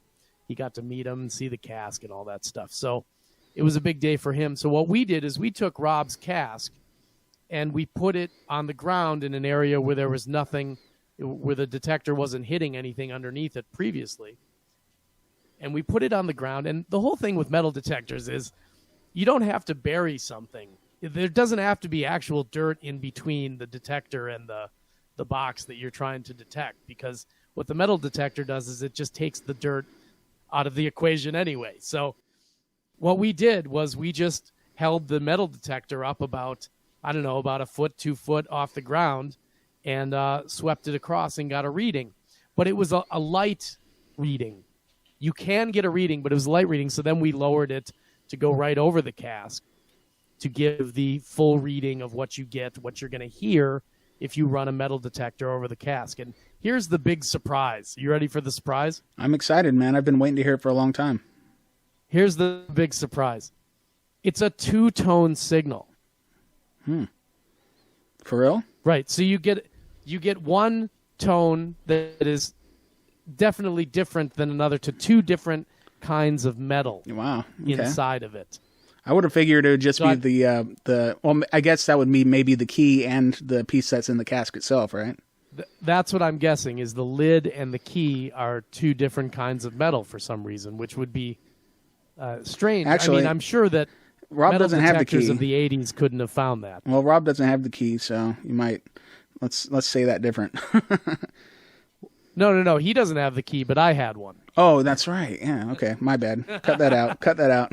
B: he got to meet him and see the cask and all that stuff. So it was a big day for him. So what we did is we took Rob's cask and we put it on the ground in an area where there was nothing, where the detector wasn't hitting anything underneath it previously. And we put it on the ground. And the whole thing with metal detectors is you don't have to bury something. There doesn't have to be actual dirt in between the detector and the box that you're trying to detect, because what the metal detector does is it just takes the dirt out of the equation anyway. So what we did was we just held the metal detector up about a foot, 2 foot off the ground, and swept it across and got a reading. But it was a light reading. You can get a reading, but it was a light reading. So then we lowered it to go right over the cask to give the full reading of what you get, what you're going to hear if you run a metal detector over the cask. And here's the big surprise. You ready for the surprise?
C: I'm excited, man. I've been waiting to hear it for a long time.
B: Here's the big surprise. It's a two-tone signal.
C: For real?
B: Right. So you get one tone that is definitely different than another to two different kinds of metal.
C: Wow. Okay.
B: Inside of it.
C: I would have figured it would just be well, I guess that would be maybe the key and the piece that's in the cask itself, right?
B: That's what I'm guessing, is the lid and the key are two different kinds of metal for some reason, which would be strange.
C: Actually,
B: I mean, I'm sure that
C: Rob
B: metal
C: doesn't have the
B: detectors
C: key.
B: of the 80s couldn't have found that.
C: Well, Rob doesn't have the key, so you might let's say that different.
B: No. He doesn't have the key, but I had one.
C: Oh, that's right. Yeah. Okay. My bad. Cut that out. Cut that out.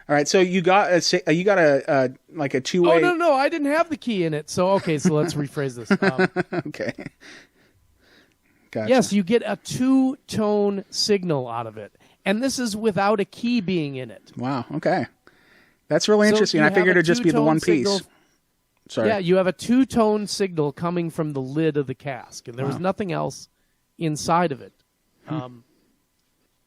C: All right. So you got a like a two-way.
B: Oh no! I didn't have the key in it. So okay. So let's rephrase this.
C: Okay. Gotcha.
B: Yes, you get a two-tone signal out of it, and this is without a key being in it.
C: Wow. Okay. That's really interesting. I figured it'd just be the one piece. Sorry.
B: Yeah, you have a two-tone signal coming from the lid of the cask, and there was nothing else inside of it.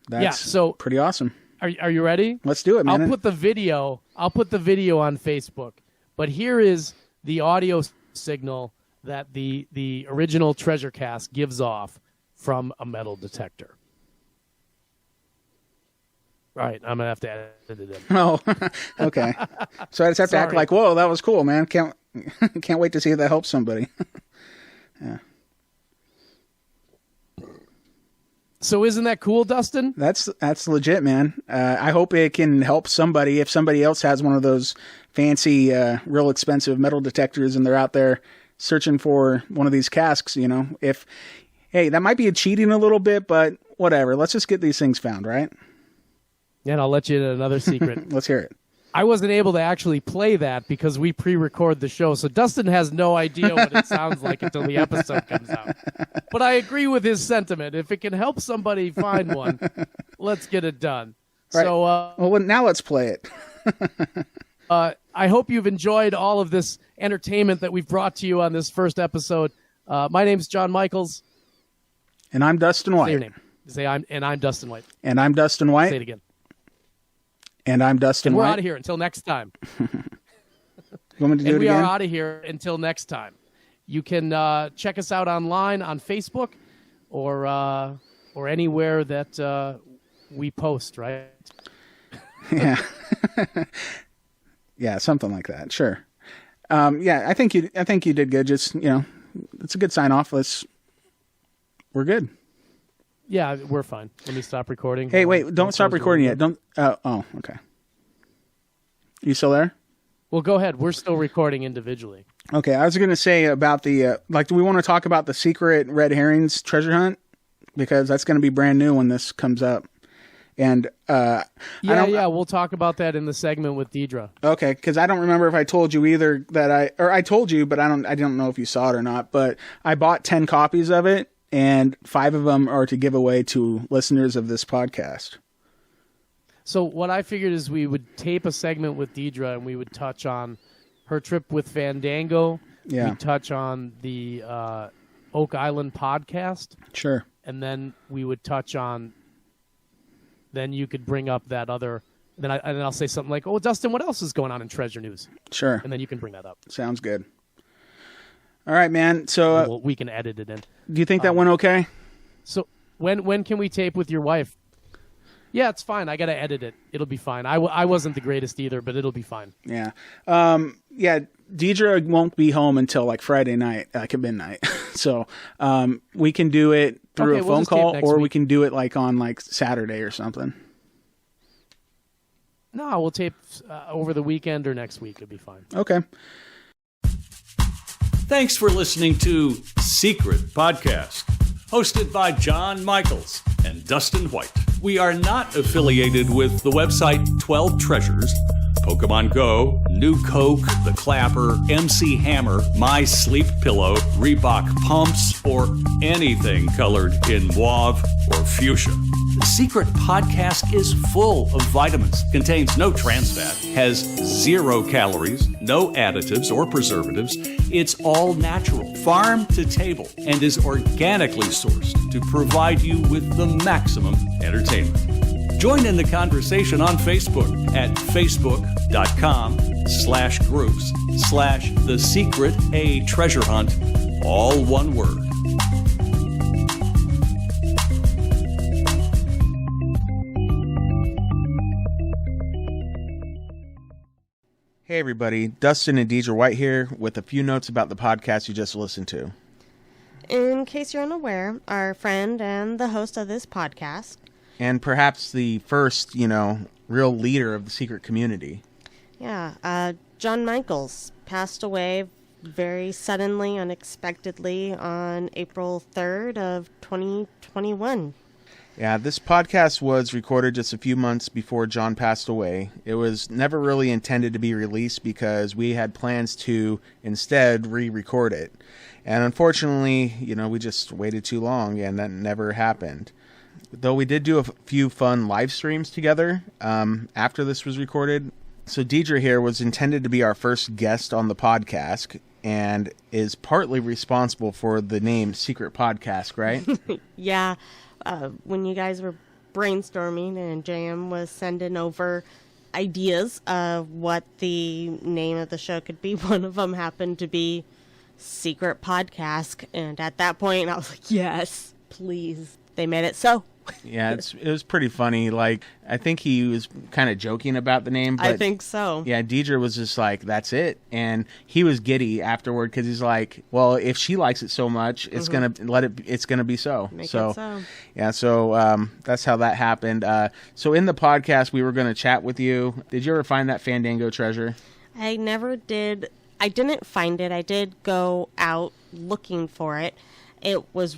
C: That's
B: so
C: pretty awesome.
B: Are you ready?
C: Let's do it, man.
B: I'll put the video on Facebook, but here is the audio signal that the original treasure cask gives off from a metal detector. Right, I'm gonna have to edit it in.
C: Oh, okay. So I just have to act
B: Sorry.
C: like, whoa, that was cool, man. Can't wait to see if that helps somebody. Yeah.
B: So isn't that cool, Dustin?
C: That's legit, man. I hope it can help somebody if somebody else has one of those fancy, real expensive metal detectors and they're out there searching for one of these casques, you know. Hey, that might be cheating a little bit, but whatever. Let's just get these things found, right?
B: And I'll let you in another secret.
C: Let's hear it.
B: I wasn't able to actually play that because we pre-record the show, so Dustin has no idea what it sounds like until the episode comes out. But I agree with his sentiment. If it can help somebody find one, let's get it done.
C: Right.
B: So,
C: Well, now let's play it.
B: I hope you've enjoyed all of this entertainment that we've brought to you on this first episode. My name's John Michaels.
C: And I'm Dustin White.
B: Say your name. I'm Dustin White.
C: And I'm Dustin White.
B: Say it again.
C: And I'm Dustin
B: We're
C: White.
B: out of here until next time.
C: You want me to do it
B: We
C: again?
B: are out of here until next time. You can check us out online on Facebook or anywhere that we post, right?
C: Yeah. Yeah, something like that. Sure. Yeah, I think you did good. Just, it's a good sign off. We're good.
B: Yeah, we're fine. Let me stop recording.
C: Hey, wait, don't stop recording yet. Don't okay. You still there?
B: Well, go ahead. We're still recording individually.
C: Okay, I was going to say about the do we want to talk about the secret red herrings treasure hunt, because that's going to be brand new when this comes up. And
B: we'll talk about that in the segment with Deidre.
C: Okay, because I don't remember if I told you either I told you, but I don't know if you saw it or not. But I bought 10 copies of it, and 5 of them are to give away to listeners of this podcast.
B: So what I figured is we would tape a segment with Deidre, and we would touch on her trip with Fandango.
C: Yeah.
B: We'd touch on the Oak Island podcast.
C: Sure.
B: And then we would touch on. Then you could bring up that other. Then I'll say something like, "Oh, Dustin, what else is going on in Treasure News?"
C: Sure.
B: And then you can bring that up.
C: Sounds good. All right, man. So
B: we can edit it in.
C: Do you think that went okay?
B: So when can we tape with your wife? Yeah, it's fine. I got to edit it. It'll be fine. I wasn't the greatest either, but it'll be fine.
C: Yeah. Yeah, Deidre won't be home until like Friday night, like at midnight. So we can do it through a phone call, or we can do it like on like Saturday or something.
B: No, we'll tape over the weekend or next week. It'll be fine.
C: Okay.
A: Thanks for listening to Secret Podcasque, hosted by John Michaels and Dustin White. We are not affiliated with the website 12 Treasures, Pokemon Go, New Coke, The Clapper, MC Hammer, My Sleep Pillow, Reebok Pumps, or anything colored in mauve or fuchsia. The Secret Podcasque is full of vitamins, contains no trans fat, has 0 calories, no additives or preservatives. It's all natural, farm to table, and is organically sourced to provide you with the maximum entertainment. Join in the conversation on Facebook at facebook.com/groups/The Secret A Treasure Hunt, all one word.
C: Hey everybody, Dustin and Deidre White here with a few notes about the podcast you just listened to.
D: In case you're unaware, our friend and the host of this podcast,
C: and perhaps the first, real leader of the secret community.
D: Yeah, John Michaels passed away very suddenly, unexpectedly on April 3rd of 2021.
C: Yeah, this podcast was recorded just a few months before John passed away. It was never really intended to be released because we had plans to instead re-record it. And unfortunately, we just waited too long and that never happened. Though we did do a few fun live streams together after this was recorded. So Deidre here was intended to be our first guest on the podcast and is partly responsible for the name Secret Podcasque, right?
D: Yeah, when you guys were brainstorming and JM was sending over ideas of what the name of the show could be, one of them happened to be Secret Podcasque. And at that point, I was like, yes, please. They made it so.
C: Yeah, it was pretty funny. Like, I think he was kind of joking about the name. But
D: I think so.
C: Yeah, Deidre was just like, that's it. And he was giddy afterward because he's like, well, if she likes it so much, it's it's gonna be so.
D: Make it so.
C: Yeah, so that's how that happened. So in the podcast, we were going to chat with you. Did you ever find that Fandango treasure?
D: I never did. I didn't find it. I did go out looking for it. It was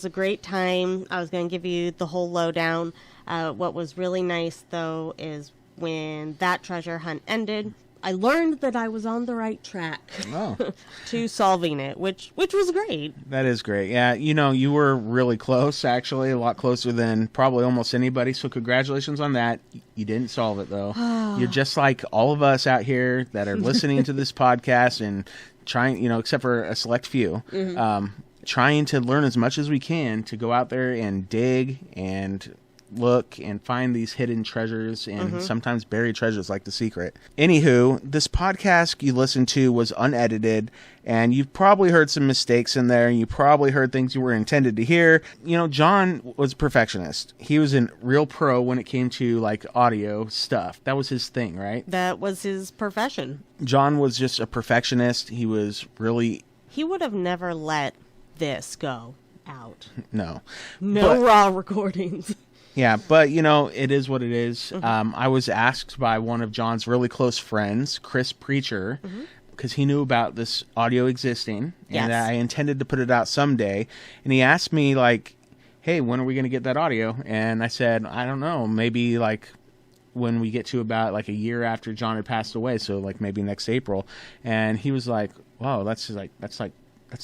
D: a great time. I was going to give you the whole lowdown. What was really nice, though, is when that treasure hunt ended, I learned that I was on the right track to solving it, which was great.
C: That is great. Yeah, you were really close, actually, a lot closer than probably almost anybody. So congratulations on that. You didn't solve it, though. You're just like all of us out here that are listening to this podcast and trying, except for a select few, trying to learn as much as we can to go out there and dig and look and find these hidden treasures and sometimes buried treasures like The Secret. Anywho, this podcast you listened to was unedited, and you've probably heard some mistakes in there, and you probably heard things you were intended to hear. John was a perfectionist. He was a real pro when it came to like audio stuff. That was his thing, right?
D: That was his profession.
C: John was just a perfectionist. He was really...
D: He would have never let this go out.
C: No
D: raw recordings.
C: Yeah, but, it is what it is. I was asked by one of John's really close friends, Chris Preacher, because he knew about this audio existing, and I intended to put it out someday. And he asked me, like, hey, when are we going to get that audio? And I said, I don't know, maybe, like, when we get to about, like, a year after John had passed away, so, like, maybe next April. And he was like, wow, that's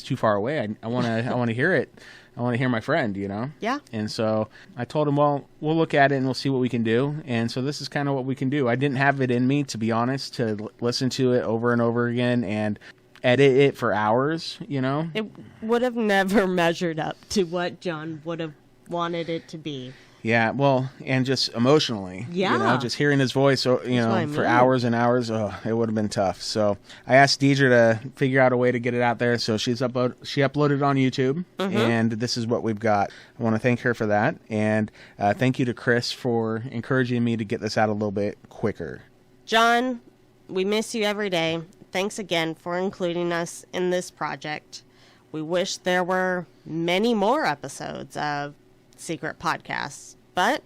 C: too far away. I want to hear it. I want to hear my friend,
D: Yeah.
C: And so I told him, well, we'll look at it and we'll see what we can do. And so this is kind of what we can do. I didn't have it in me, to be honest, to listen to it over and over again and edit it for hours,
D: It would have never measured up to what John would have wanted it to be.
C: Yeah, well, and just emotionally, just hearing his voice, for hours and hours, it would have been tough. So I asked Deidre to figure out a way to get it out there. So she uploaded it on YouTube, and this is what we've got. I want to thank her for that, and thank you to Chris for encouraging me to get this out a little bit quicker.
D: John, we miss you every day. Thanks again for including us in this project. We wish there were many more episodes of Secret Podcasts, but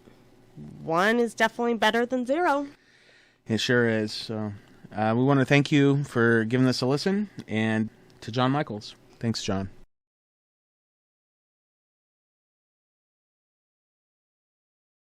D: one is definitely better than zero.
C: It sure is. So we want to thank you for giving this a listen, and to John Michaels. Thanks, John.